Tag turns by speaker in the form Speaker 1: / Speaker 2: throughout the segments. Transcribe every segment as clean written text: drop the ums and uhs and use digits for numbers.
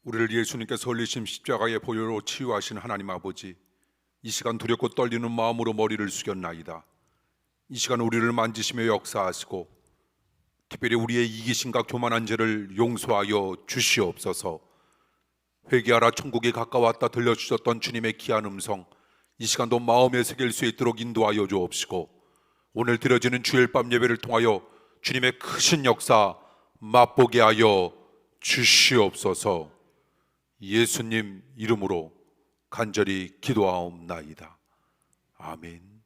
Speaker 1: 우리를 예수님께서 흘리신 십자가의 보혈로 치유하신 하나님 아버지, 이 시간 두렵고 떨리는 마음으로 머리를 숙였나이다. 이 시간 우리를 만지시며 역사하시고 특별히 우리의 이기심과 교만한 죄를 용서하여 주시옵소서. 회개하라 천국이 가까웠다 들려주셨던 주님의 귀한 음성, 이 시간도 마음에 새길 수 있도록 인도하여 주옵시고, 오늘 드려지는 주일 밤 예배를 통하여 주님의 크신 역사 맛보게 하여 주시옵소서. 예수님 이름으로 간절히 기도하옵나이다. 아멘.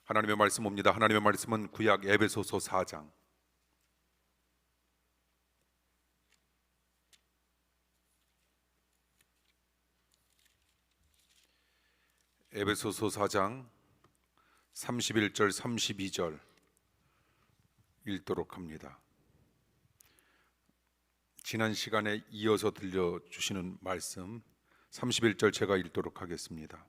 Speaker 1: 하나님의 말씀 옵니다. 하나님의 말씀은 구약 에베소서 4장 에베소서 4장 31절 32절 읽도록 합니다. 지난 시간에 이어서 들려주시는 말씀 31절 제가 읽도록 하겠습니다.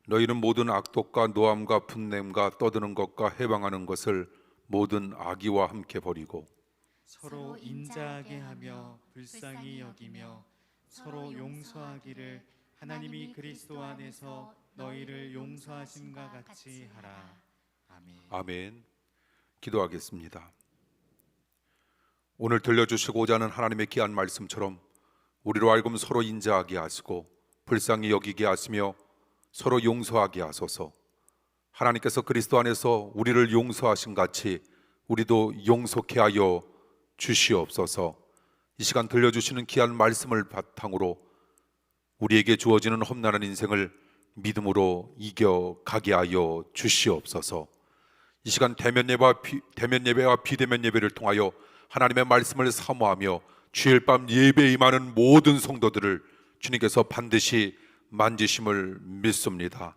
Speaker 1: 너희는 모든 악독과 노함과 분냄과 떠드는 것과 해방하는 것을 모든 악의와 함께 버리고
Speaker 2: 서로 인자하게 하며 불쌍히 여기며 서로 용서하기를 하나님이 그리스도 안에서 너희를 용서하심과 같이 하라. 아멘.
Speaker 1: 아멘. 기도하겠습니다. 오늘 들려주시고자 하는 하나님의 귀한 말씀처럼 우리로 하여금 서로 인자하게 하시고 불쌍히 여기게 하시며 서로 용서하게 하소서. 하나님께서 그리스도 안에서 우리를 용서하신 같이 우리도 용서케 하여 주시옵소서. 이 시간 들려주시는 귀한 말씀을 바탕으로 우리에게 주어지는 험난한 인생을 믿음으로 이겨가게 하여 주시옵소서. 이 시간 대면 예배와 비대면 예배를 통하여 하나님의 말씀을 사모하며 주일 밤 예배에 임하는 모든 성도들을 주님께서 반드시 만지심을 믿습니다.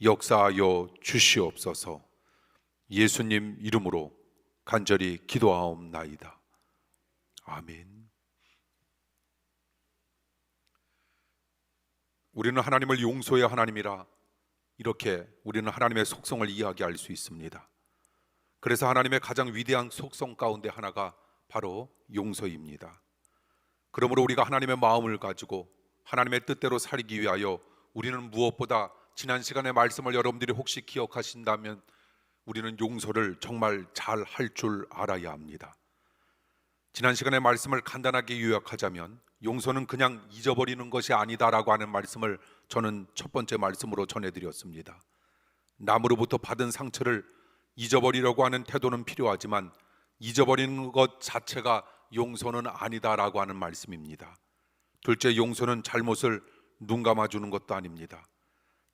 Speaker 1: 역사하여 주시옵소서. 예수님 이름으로 간절히 기도하옵나이다. 아멘. 우리는 하나님을 용서해야 하나님이라 이렇게 우리는 하나님의 속성을 이야기할 수 있습니다. 그래서 하나님의 가장 위대한 속성 가운데 하나가 바로 용서입니다. 그러므로 우리가 하나님의 마음을 가지고 하나님의 뜻대로 살기 위하여 우리는 무엇보다 지난 시간의 말씀을 여러분들이 혹시 기억하신다면 우리는 용서를 정말 잘 할 줄 알아야 합니다. 지난 시간의 말씀을 간단하게 요약하자면 용서는 그냥 잊어버리는 것이 아니다라고 하는 말씀을 저는 첫 번째 말씀으로 전해드렸습니다. 남으로부터 받은 상처를 잊어버리려고 하는 태도는 필요하지만 잊어버리는 것 자체가 용서는 아니다라고 하는 말씀입니다. 둘째, 용서는 잘못을 눈 감아주는 것도 아닙니다.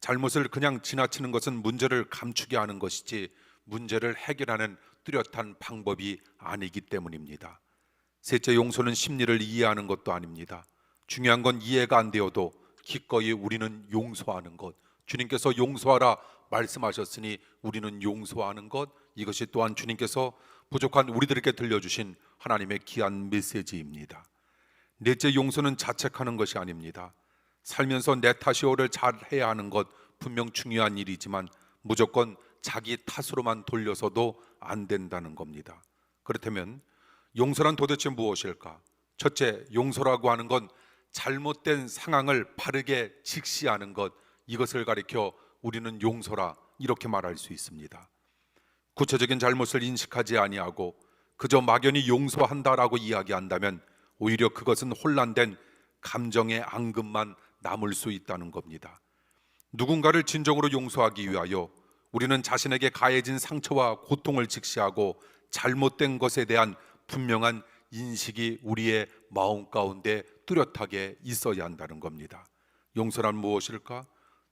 Speaker 1: 잘못을 그냥 지나치는 것은 문제를 감추게 하는 것이지 문제를 해결하는 뚜렷한 방법이 아니기 때문입니다. 셋째, 용서는 심리를 이해하는 것도 아닙니다. 중요한 건 이해가 안 되어도 기꺼이 우리는 용서하는 것, 주님께서 용서하라 말씀하셨으니 우리는 용서하는 것, 이것이 또한 주님께서 부족한 우리들에게 들려주신 하나님의 귀한 메시지입니다. 넷째, 용서는 자책하는 것이 아닙니다. 살면서 내 탓이오를 잘 해야 하는 것 분명 중요한 일이지만 무조건 자기 탓으로만 돌려서도 안 된다는 겁니다. 그렇다면 용서란 도대체 무엇일까? 첫째, 용서라고 하는 건 잘못된 상황을 바르게 직시하는 것, 이것을 가리켜 우리는 용서라 이렇게 말할 수 있습니다. 구체적인 잘못을 인식하지 아니하고 그저 막연히 용서한다라고 이야기한다면 오히려 그것은 혼란된 감정의 앙금만 남을 수 있다는 겁니다. 누군가를 진정으로 용서하기 위하여 우리는 자신에게 가해진 상처와 고통을 직시하고 잘못된 것에 대한 분명한 인식이 우리의 마음 가운데 뚜렷하게 있어야 한다는 겁니다. 용서란 무엇일까?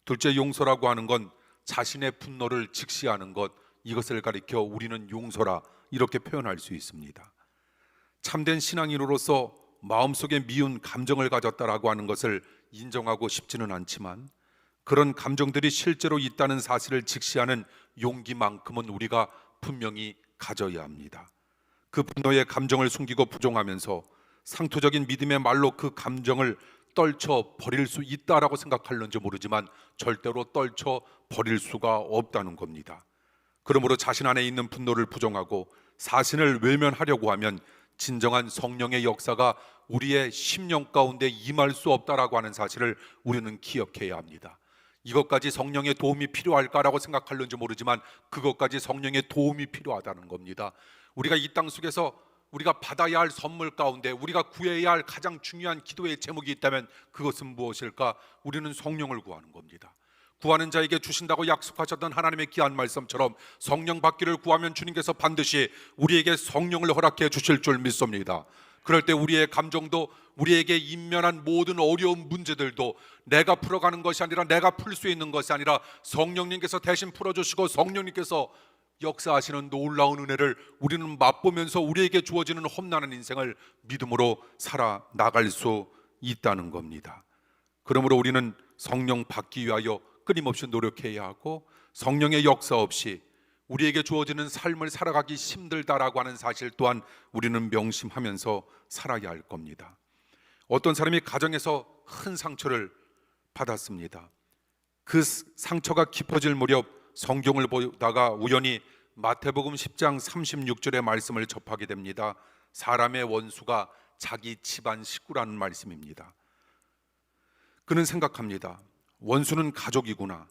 Speaker 1: 둘째, 용서라고 하는 건 자신의 분노를 직시하는 것, 이것을 가리켜 우리는 용서라 이렇게 표현할 수 있습니다. 참된 신앙인으로서 마음속에 미운 감정을 가졌다라고 하는 것을 인정하고 싶지는 않지만 그런 감정들이 실제로 있다는 사실을 직시하는 용기만큼은 우리가 분명히 가져야 합니다. 그 분노의 감정을 숨기고 부정하면서 상투적인 믿음의 말로 그 감정을 떨쳐 버릴 수 있다라고 생각할는지 모르지만 절대로 떨쳐 버릴 수가 없다는 겁니다. 그러므로 자신 안에 있는 분노를 부정하고 사신을 외면하려고 하면 진정한 성령의 역사가 우리의 심령 가운데 임할 수 없다라고 하는 사실을 우리는 기억해야 합니다. 이것까지 성령의 도움이 필요할까라고 생각할는지 모르지만 그것까지 성령의 도움이 필요하다는 겁니다. 우리가 이 땅 속에서 우리가 받아야 할 선물 가운데 우리가 구해야 할 가장 중요한 기도의 제목이 있다면 그것은 무엇일까? 우리는 성령을 구하는 겁니다. 구하는 자에게 주신다고 약속하셨던 하나님의 귀한 말씀처럼 성령 받기를 구하면 주님께서 반드시 우리에게 성령을 허락해 주실 줄 믿습니다. 그럴 때 우리의 감정도, 우리에게 인면한 모든 어려운 문제들도 내가 풀어가는 것이 아니라, 내가 풀 수 있는 것이 아니라 성령님께서 대신 풀어주시고 성령님께서 역사하시는 놀라운 은혜를 우리는 맛보면서 우리에게 주어지는 험난한 인생을 믿음으로 살아나갈 수 있다는 겁니다. 그러므로 우리는 성령 받기 위하여 끊임없이 노력해야 하고, 성령의 역사 없이 우리에게 주어지는 삶을 살아가기 힘들다라고 하는 사실 또한 우리는 명심하면서 살아야 할 겁니다. 어떤 사람이 가정에서 큰 상처를 받았습니다. 그 상처가 깊어질 무렵 성경을 보다가 우연히 마태복음 10장 36절의 말씀을 접하게 됩니다. 사람의 원수가 자기 집안 식구라는 말씀입니다. 그는 생각합니다. 원수는 가족이구나.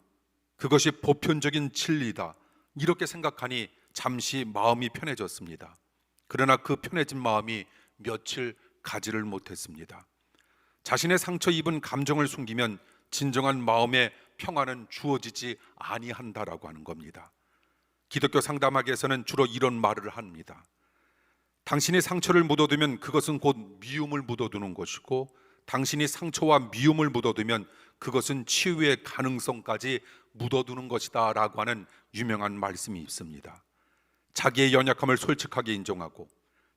Speaker 1: 그것이 보편적인 진리다. 이렇게 생각하니 잠시 마음이 편해졌습니다. 그러나 그 편해진 마음이 며칠 가지를 못했습니다. 자신의 상처 입은 감정을 숨기면 진정한 마음의 평안은 주어지지 아니한다라고 하는 겁니다. 기독교 상담학에서는 주로 이런 말을 합니다. 당신이 상처를 묻어두면 그것은 곧 미움을 묻어두는 것이고, 당신이 상처와 미움을 묻어두면 그것은 치유의 가능성까지 묻어두는 것이다 라고 하는 유명한 말씀이 있습니다. 자기의 연약함을 솔직하게 인정하고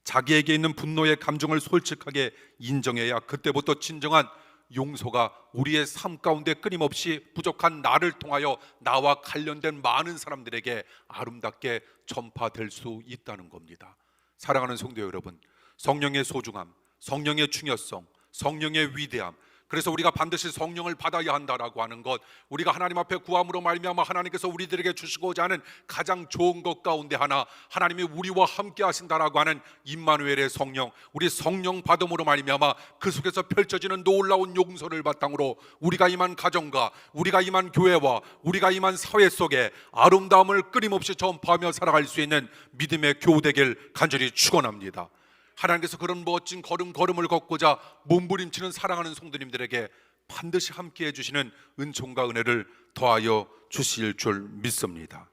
Speaker 1: 자기에게 있는 분노의 감정을 솔직하게 인정해야 그때부터 진정한 용서가 우리의 삶 가운데 끊임없이 부족한 나를 통하여 나와 관련된 많은 사람들에게 아름답게 전파될 수 있다는 겁니다. 사랑하는 성도 여러분, 성령의 소중함, 성령의 중요성, 성령의 위대함, 그래서 우리가 반드시 성령을 받아야 한다라고 하는 것, 우리가 하나님 앞에 구함으로 말미암아 하나님께서 우리들에게 주시고자 하는 가장 좋은 것 가운데 하나, 하나님이 우리와 함께 하신다라고 하는 임마누엘의 성령, 우리 성령 받음으로 말미암아 그 속에서 펼쳐지는 놀라운 용서를 바탕으로 우리가 임한 가정과 우리가 임한 교회와 우리가 임한 사회 속에 아름다움을 끊임없이 전파하며 살아갈 수 있는 믿음의 교우 되길 간절히 축원합니다. 하나님께서 그런 멋진 걸음을 걷고자 몸부림치는 사랑하는 성도님들에게 반드시 함께 해주시는 은총과 은혜를 더하여 주실 줄 믿습니다.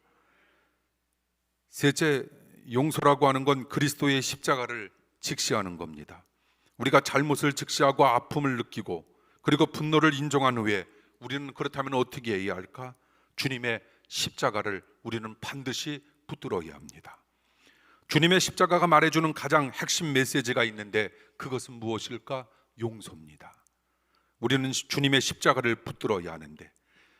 Speaker 1: 셋째, 용서라고 하는 건 그리스도의 십자가를 직시하는 겁니다. 우리가 잘못을 직시하고 아픔을 느끼고 그리고 분노를 인정한 후에 우리는 그렇다면 어떻게 해야 할까? 주님의 십자가를 우리는 반드시 붙들어야 합니다. 주님의 십자가가 말해주는 가장 핵심 메시지가 있는데 그것은 무엇일까? 용서입니다. 우리는 주님의 십자가를 붙들어야 하는데,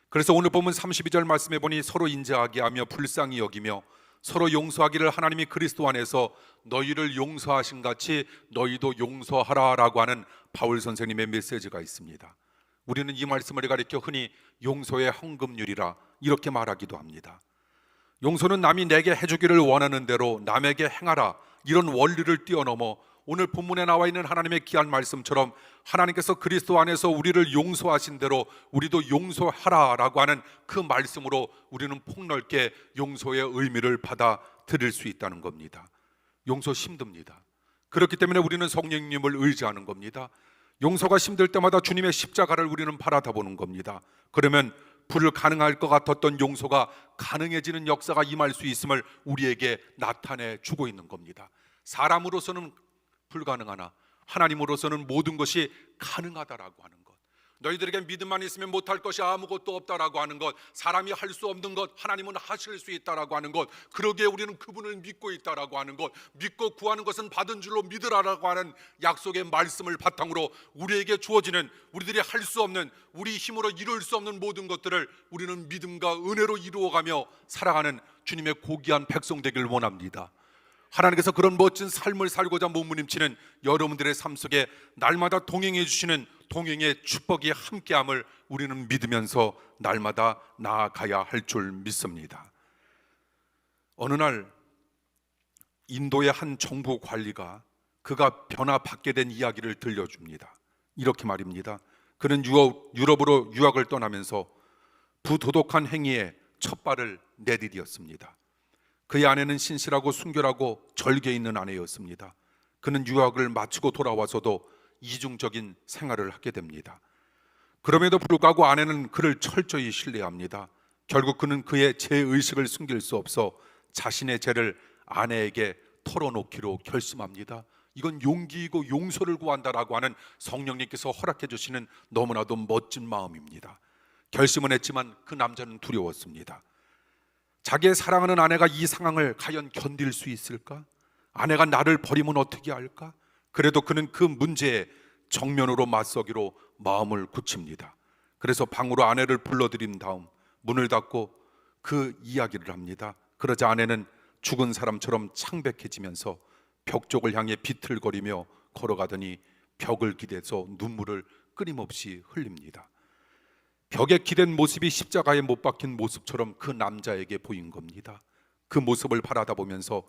Speaker 1: 그래서 오늘 본문 32절 말씀해 보니 서로 인자하게 하며 불쌍히 여기며 서로 용서하기를 하나님이 그리스도 안에서 너희를 용서하신 같이 너희도 용서하라라고 하는 바울 선생님의 메시지가 있습니다. 우리는 이 말씀을 가리켜 흔히 용서의 헌금률이라 이렇게 말하기도 합니다. 용서는 남이 내게 해주기를 원하는 대로 남에게 행하라, 이런 원리를 뛰어넘어 오늘 본문에 나와 있는 하나님의 귀한 말씀처럼 하나님께서 그리스도 안에서 우리를 용서하신 대로 우리도 용서하라라고 하는 그 말씀으로 우리는 폭넓게 용서의 의미를 받아들일 수 있다는 겁니다. 용서 힘듭니다. 그렇기 때문에 우리는 성령님을 의지하는 겁니다. 용서가 힘들 때마다 주님의 십자가를 우리는 바라다보는 겁니다. 그러면 불가능할 것 같았던 용서가 가능해지는 역사가 임할 수 있음을 우리에게 나타내 주고 있는 겁니다. 사람으로서는 불가능하나 하나님으로서는 모든 것이 가능하다라고 하는 것, 너희들에게 믿음만 있으면 못할 것이 아무것도 없다라고 하는 것, 사람이 할 수 없는 것 하나님은 하실 수 있다라고 하는 것, 그러기에 우리는 그분을 믿고 있다라고 하는 것, 믿고 구하는 것은 받은 줄로 믿으라라고 하는 약속의 말씀을 바탕으로 우리에게 주어지는, 우리들이 할 수 없는, 우리 힘으로 이룰 수 없는 모든 것들을 우리는 믿음과 은혜로 이루어가며 살아가는 주님의 고귀한 백성 되길 원합니다. 하나님께서 그런 멋진 삶을 살고자 몸부림치는 여러분들의 삶 속에 날마다 동행해 주시는 동행의 축복이 함께함을 우리는 믿으면서 날마다 나아가야 할 줄 믿습니다. 어느 날 인도의 한 정부 관리가 그가 변화받게 된 이야기를 들려줍니다. 이렇게 말입니다. 그는 유럽으로 유학을 떠나면서 부도덕한 행위에 첫 발을 내디뎠습니다. 그의 아내는 신실하고 순결하고 절개 있는 아내였습니다. 그는 유학을 마치고 돌아와서도 이중적인 생활을 하게 됩니다. 그럼에도 불구하고 아내는 그를 철저히 신뢰합니다. 결국 그는 그의 죄의식을 숨길 수 없어 자신의 죄를 아내에게 털어놓기로 결심합니다. 이건 용기이고 용서를 구한다라고 하는 성령님께서 허락해 주시는 너무나도 멋진 마음입니다. 결심은 했지만 그 남자는 두려웠습니다. 자기의 사랑하는 아내가 이 상황을 과연 견딜 수 있을까? 아내가 나를 버리면 어떻게 할까? 그래도 그는 그 문제에 정면으로 맞서기로 마음을 굳힙니다. 그래서 방으로 아내를 불러들인 다음 문을 닫고 그 이야기를 합니다. 그러자 아내는 죽은 사람처럼 창백해지면서 벽 쪽을 향해 비틀거리며 걸어가더니 벽을 기대서 눈물을 끊임없이 흘립니다. 벽에 기댄 모습이 십자가에 못 박힌 모습처럼 그 남자에게 보인 겁니다. 그 모습을 바라다 보면서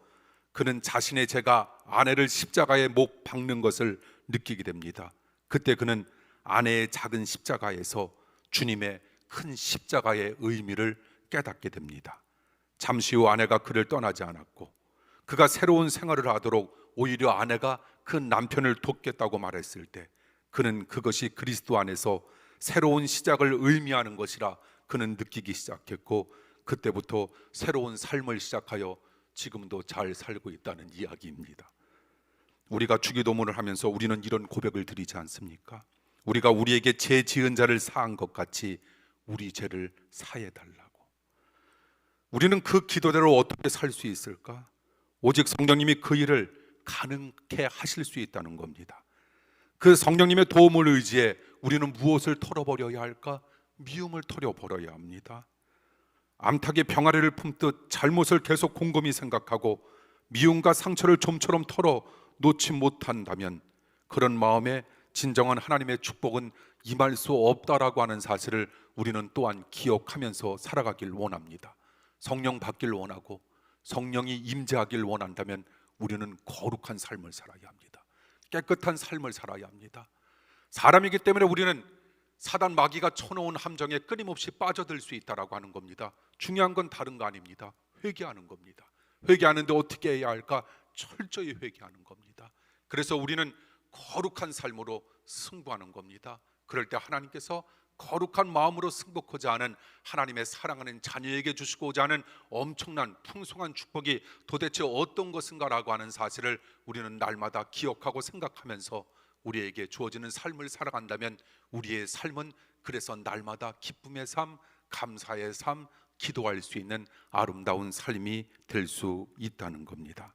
Speaker 1: 그는 자신의 죄가 아내를 십자가에 못 박는 것을 느끼게 됩니다. 그때 그는 아내의 작은 십자가에서 주님의 큰 십자가의 의미를 깨닫게 됩니다. 잠시 후 아내가 그를 떠나지 않았고 그가 새로운 생활을 하도록 오히려 아내가 그 남편을 돕겠다고 말했을 때 그는 그것이 그리스도 안에서 새로운 시작을 의미하는 것이라 그는 느끼기 시작했고 그때부터 새로운 삶을 시작하여 지금도 잘 살고 있다는 이야기입니다. 우리가 주기도문을 하면서 우리는 이런 고백을 드리지 않습니까? 우리가 우리에게 죄 지은 자를 사한 것 같이 우리 죄를 사해 달라고. 우리는 그 기도대로 어떻게 살 수 있을까? 오직 성령님이 그 일을 가능케 하실 수 있다는 겁니다. 그 성령님의 도움을 의지해 우리는 무엇을 털어버려야 할까? 미움을 털어버려야 합니다. 암탉이 병아리를 품듯 잘못을 계속 곰곰이 생각하고 미움과 상처를 좀처럼 털어 놓지 못한다면 그런 마음에 진정한 하나님의 축복은 임할 수 없다라고 하는 사실을 우리는 또한 기억하면서 살아가길 원합니다. 성령 받길 원하고 성령이 임재하길 원한다면 우리는 거룩한 삶을 살아야 합니다. 깨끗한 삶을 살아야 합니다. 사람이기 때문에 우리는 사단 마귀가 쳐놓은 함정에 끊임없이 빠져들 수 있다라고 하는 겁니다. 중요한 건 다른 거 아닙니다. 회개하는 겁니다. 회개하는데 어떻게 해야 할까? 철저히 회개하는 겁니다. 그래서 우리는 거룩한 삶으로 승부하는 겁니다. 그럴 때 하나님께서 거룩한 마음으로 승복하지 않은 하나님의 사랑하는 자녀에게 주시고자 하는 엄청난 풍성한 축복이 도대체 어떤 것인가라고 하는 사실을 우리는 날마다 기억하고 생각하면서 우리에게 주어지는 삶을 살아간다면 우리의 삶은 그래서 날마다 기쁨의 삶, 감사의 삶, 기도할 수 있는 아름다운 삶이 될 수 있다는 겁니다.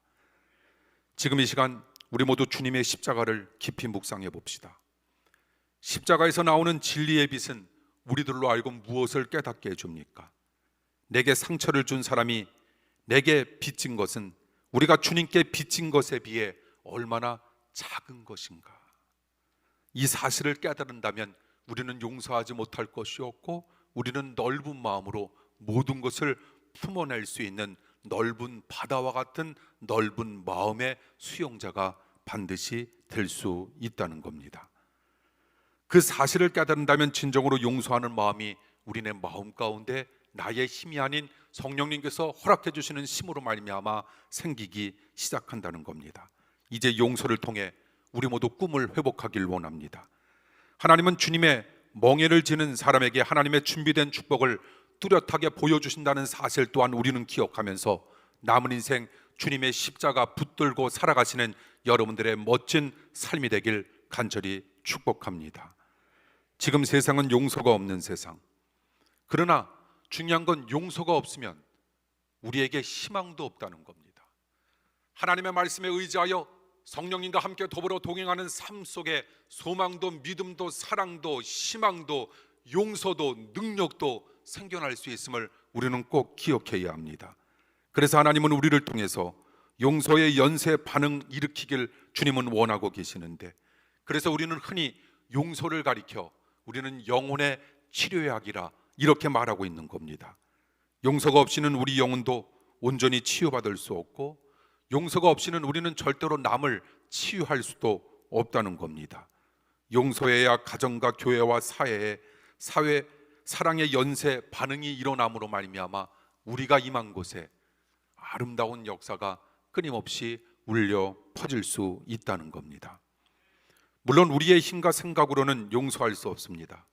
Speaker 1: 지금 이 시간 우리 모두 주님의 십자가를 깊이 묵상해 봅시다. 십자가에서 나오는 진리의 빛은 우리들로 알고 무엇을 깨닫게 해줍니까? 내게 상처를 준 사람이 내게 빚진 것은 우리가 주님께 빚진 것에 비해 얼마나 작은 것인가? 이 사실을 깨달은다면 우리는 용서하지 못할 것이 없고 우리는 넓은 마음으로 모든 것을 품어낼 수 있는 넓은 바다와 같은 넓은 마음의 수용자가 반드시 될 수 있다는 겁니다. 그 사실을 깨닫는다면 진정으로 용서하는 마음이 우리네 마음 가운데 나의 힘이 아닌 성령님께서 허락해 주시는 힘으로 말미암아 생기기 시작한다는 겁니다. 이제 용서를 통해 우리 모두 꿈을 회복하길 원합니다. 하나님은 주님의 멍에를 지는 사람에게 하나님의 준비된 축복을 뚜렷하게 보여주신다는 사실 또한 우리는 기억하면서 남은 인생 주님의 십자가 붙들고 살아가시는 여러분들의 멋진 삶이 되길 간절히 축복합니다. 지금 세상은 용서가 없는 세상. 그러나 중요한 건 용서가 없으면 우리에게 희망도 없다는 겁니다. 하나님의 말씀에 의지하여 성령님과 함께 더불어 동행하는 삶 속에 소망도 믿음도 사랑도 희망도 용서도 능력도 생겨날 수 있음을 우리는 꼭 기억해야 합니다. 그래서 하나님은 우리를 통해서 용서의 연쇄 반응 일으키길 주님은 원하고 계시는데, 그래서 우리는 흔히 용서를 가리켜 우리는 영혼의 치료약이라 이렇게 말하고 있는 겁니다. 용서가 없이는 우리 영혼도 온전히 치유받을 수 없고 용서가 없이는 우리는 절대로 남을 치유할 수도 없다는 겁니다. 용서해야 가정과 교회와 사회 사랑의 연쇄 반응이 일어남으로 말미암아 우리가 임한 곳에 아름다운 역사가 끊임없이 울려 퍼질 수 있다는 겁니다. 물론 우리의 힘과 생각으로는 용서할 수 없습니다.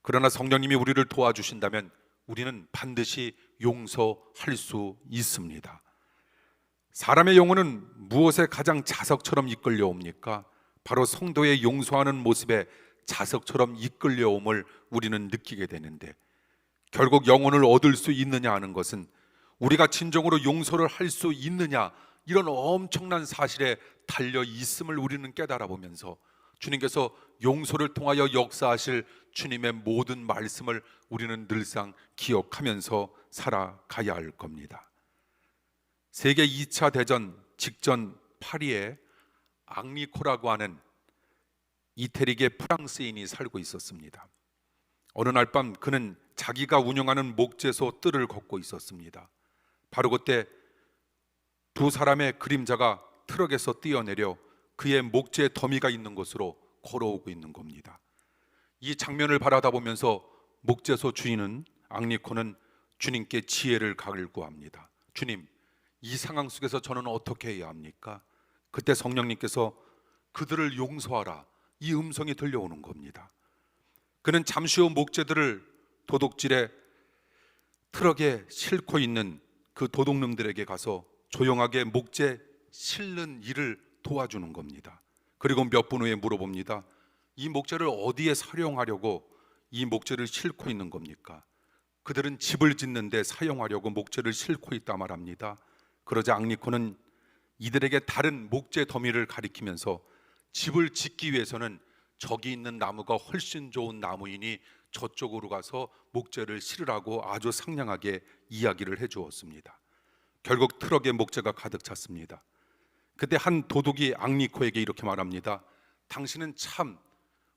Speaker 1: 그러나 성령님이 우리를 도와주신다면 우리는 반드시 용서할 수 있습니다. 사람의 영혼은 무엇에 가장 자석처럼 이끌려옵니까? 바로 성도의 용서하는 모습에 자석처럼 이끌려옴을 우리는 느끼게 되는데, 결국 영혼을 얻을 수 있느냐 하는 것은 우리가 진정으로 용서를 할 수 있느냐, 이런 엄청난 사실에 달려 있음을 우리는 깨달아 보면서 주님께서 용서를 통하여 역사하실 주님의 모든 말씀을 우리는 늘상 기억하면서 살아가야 할 겁니다. 세계 2차 대전 직전 파리에 앙리코라고 하는 이태리계 프랑스인이 살고 있었습니다. 어느 날 밤 그는 자기가 운영하는 목재소 뜰을 걷고 있었습니다. 바로 그때 두 사람의 그림자가 트럭에서 뛰어내려 그의 목재 더미가 있는 곳으로 걸어오고 있는 겁니다. 이 장면을 바라다 보면서 목재소 주인은 앙리코는 주님께 지혜를 갈구합니다. 주님, 이 상황 속에서 저는 어떻게 해야 합니까? 그때 성령님께서 그들을 용서하라, 이 음성이 들려오는 겁니다. 그는 잠시 후 목재들을 도둑질에 트럭에 싣고 있는 그 도둑놈들에게 가서 조용하게 목재 싣는 일을 도와주는 겁니다. 그리고 몇 분 후에 물어봅니다. 이 목재를 어디에 사용하려고 이 목재를 싣고 있는 겁니까? 그들은 집을 짓는데 사용하려고 목재를 싣고 있다 말합니다. 그러자 앙리코는 이들에게 다른 목재 더미를 가리키면서 집을 짓기 위해서는 저기 있는 나무가 훨씬 좋은 나무이니 저쪽으로 가서 목재를 실으라고 아주 상냥하게 이야기를 해 주었습니다. 결국 트럭에 목재가 가득 찼습니다. 그때 한 도둑이 앙리코에게 이렇게 말합니다. 당신은 참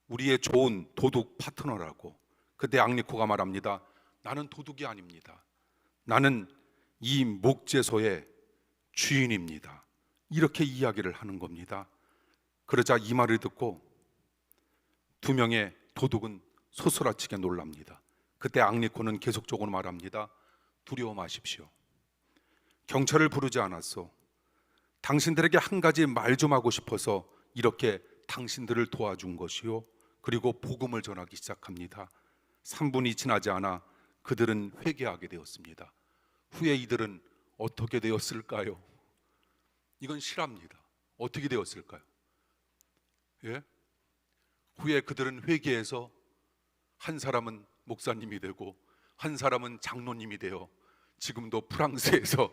Speaker 1: 우리의 좋은 도둑 파트너라고. 그때 앙리코가 말합니다. 나는 도둑이 아닙니다. 나는 이 목재소의 주인입니다. 이렇게 이야기를 하는 겁니다. 그러자 이 말을 듣고 두 명의 도둑은 소스라치게 놀랍니다. 그때 앙리코는 계속적으로 말합니다. 두려워 마십시오. 경찰을 부르지 않았어. 당신들에게 한 가지 말 좀 하고 싶어서 이렇게 당신들을 도와준 것이요. 그리고 복음을 전하기 시작합니다. 3분이 지나지 않아 그들은 회개하게 되었습니다. 후에 이들은 어떻게 되었을까요? 이건 실화입니다. 어떻게 되었을까요? 예? 후에 그들은 회개해서 한 사람은 목사님이 되고 한 사람은 장로님이 되어 지금도 프랑스에서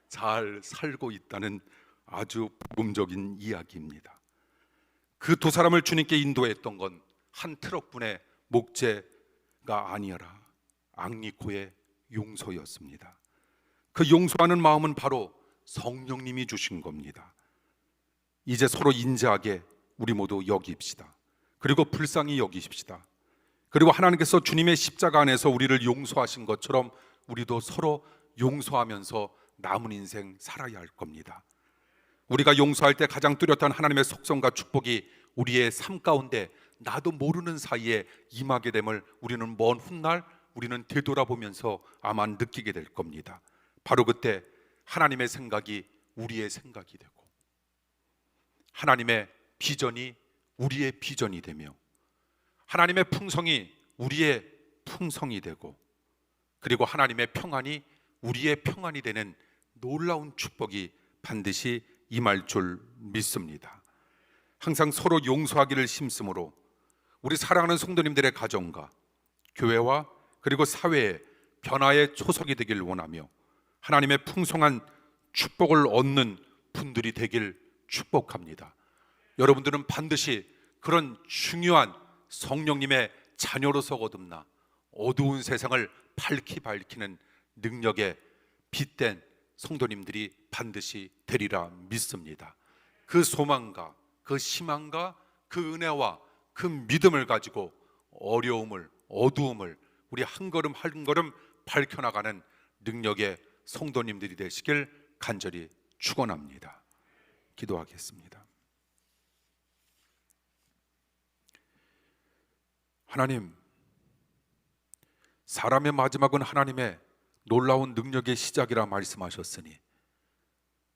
Speaker 1: 잘 살고 있다는 아주 복음적인 이야기입니다. 그 두 사람을 주님께 인도했던 건 한 트럭분의 목재가 아니라 앙리코의 용서였습니다. 그 용서하는 마음은 바로 성령님이 주신 겁니다. 이제 서로 인자하게 우리 모두 여깁시다. 그리고 불쌍히 여기십시다. 그리고 하나님께서 주님의 십자가 안에서 우리를 용서하신 것처럼 우리도 서로 용서하면서 남은 인생 살아야 할 겁니다. 우리가 용서할 때 가장 뚜렷한 하나님의 속성과 축복이 우리의 삶 가운데 나도 모르는 사이에 임하게 됨을 우리는 먼 훗날 우리는 되돌아보면서 아마 느끼게 될 겁니다. 바로 그때 하나님의 생각이 우리의 생각이 되고 하나님의 비전이 우리의 비전이 되며 하나님의 풍성이 우리의 풍성이 되고 그리고 하나님의 평안이 우리의 평안이 되는 놀라운 축복이 반드시 임할 줄 믿습니다. 항상 서로 용서하기를 힘쓰므로 우리 사랑하는 성도님들의 가정과 교회와 그리고 사회의 변화의 초석이 되길 원하며 하나님의 풍성한 축복을 얻는 분들이 되길 축복합니다. 여러분들은 반드시 그런 중요한 성령님의 자녀로서 거듭나 어두운 세상을 밝히는 능력의 빛된 성도님들이 반드시 되리라 믿습니다. 그 소망과 그 희망과 그 은혜와 그 믿음을 가지고 어려움을 어두움을 우리 한 걸음 한 걸음 밝혀나가는 능력의 성도님들이 되시길 간절히 축원합니다. 기도하겠습니다. 하나님, 사람의 마지막은 하나님의 놀라운 능력의 시작이라 말씀하셨으니,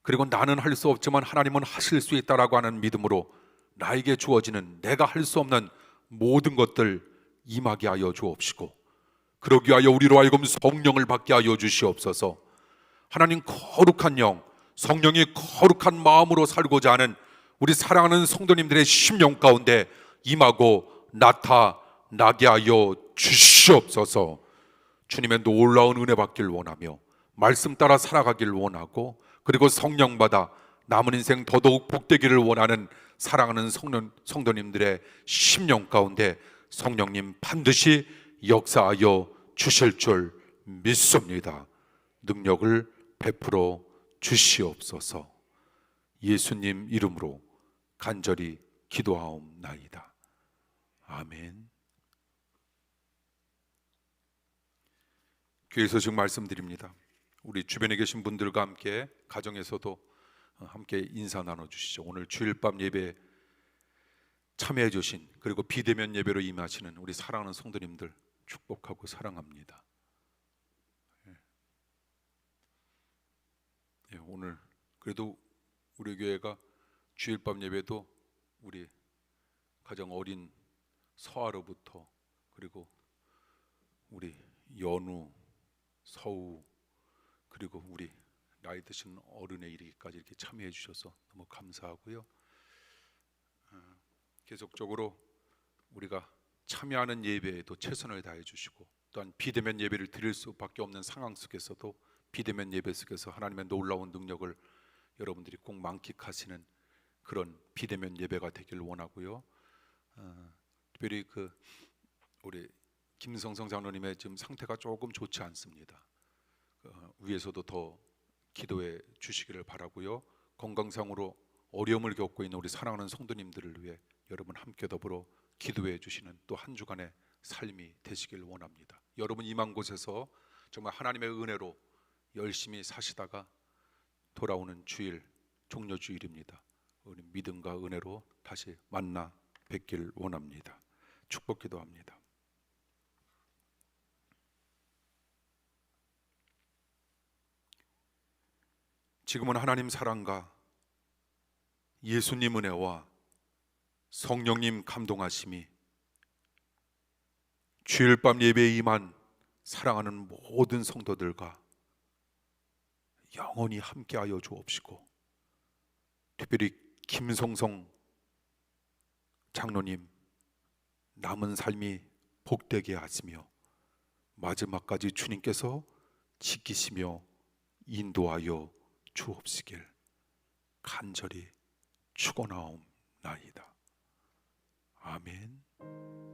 Speaker 1: 그리고 나는 할 수 없지만 하나님은 하실 수 있다라고 하는 믿음으로 나에게 주어지는 내가 할 수 없는 모든 것들 임하게 하여 주옵시고, 그러기 위하여 우리로 하여금 성령을 받게 하여 주시옵소서. 하나님, 거룩한 영, 성령이 거룩한 마음으로 살고자 하는 우리 사랑하는 성도님들의 심령 가운데 임하고 나타나게 하여 주시옵소서. 주님의 놀라운 은혜 받길 원하며 말씀 따라 살아가길 원하고, 그리고 성령 받아 남은 인생 더더욱 복되기를 원하는 사랑하는 성도님들의 심령 가운데 성령님 반드시 역사하여 주실 줄 믿습니다. 능력을 베풀어 주시옵소서. 예수님 이름으로 간절히 기도하옵나이다. 아멘. 교회 소식 말씀드립니다. 우리 주변에 계신 분들과 함께 가정에서도 함께 인사 나눠주시죠. 오늘 주일밤 예배 참여해 주신, 그리고 비대면 예배로 임하시는 우리 사랑하는 성도님들 축복하고 사랑합니다. 오늘 그래도 우리 교회가 주일밤 예배도 우리 가장 어린 서아로부터, 그리고 우리 연우, 서우, 그리고 우리 나이 드신 어른에 이르기까지 이렇게 참여해 주셔서 너무 감사하고요. 계속적으로 우리가 참여하는 예배에도 최선을 다해 주시고, 또한 비대면 예배를 드릴 수밖에 없는 상황 속에서도 비대면 예배 속에서 하나님의 놀라운 능력을 여러분들이 꼭 만끽하시는 그런 비대면 예배가 되길 원하고요. 특별히 우리 김성성 장로님의 지금 상태가 조금 좋지 않습니다. 위에서도 더 기도해 주시기를 바라고요. 건강상으로 어려움을 겪고 있는 우리 사랑하는 성도님들을 위해 여러분 함께 더불어 기도해 주시는 또 한 주간의 삶이 되시길 원합니다. 여러분 임한 곳에서 정말 하나님의 은혜로 열심히 사시다가 돌아오는 주일, 종료주일입니다. 우리 믿음과 은혜로 다시 만나 뵙길 원합니다. 축복 기도합니다. 지금은 하나님 사랑과 예수님 은혜와 성령님 감동하심이 주일 밤 예배에 임한 사랑하는 모든 성도들과 영원히 함께하여 주옵시고, 특별히 김성성 장로님 남은 삶이 복되게 하시며 마지막까지 주님께서 지키시며 인도하여 주옵시길 간절히 축원하옵나이다. 아멘.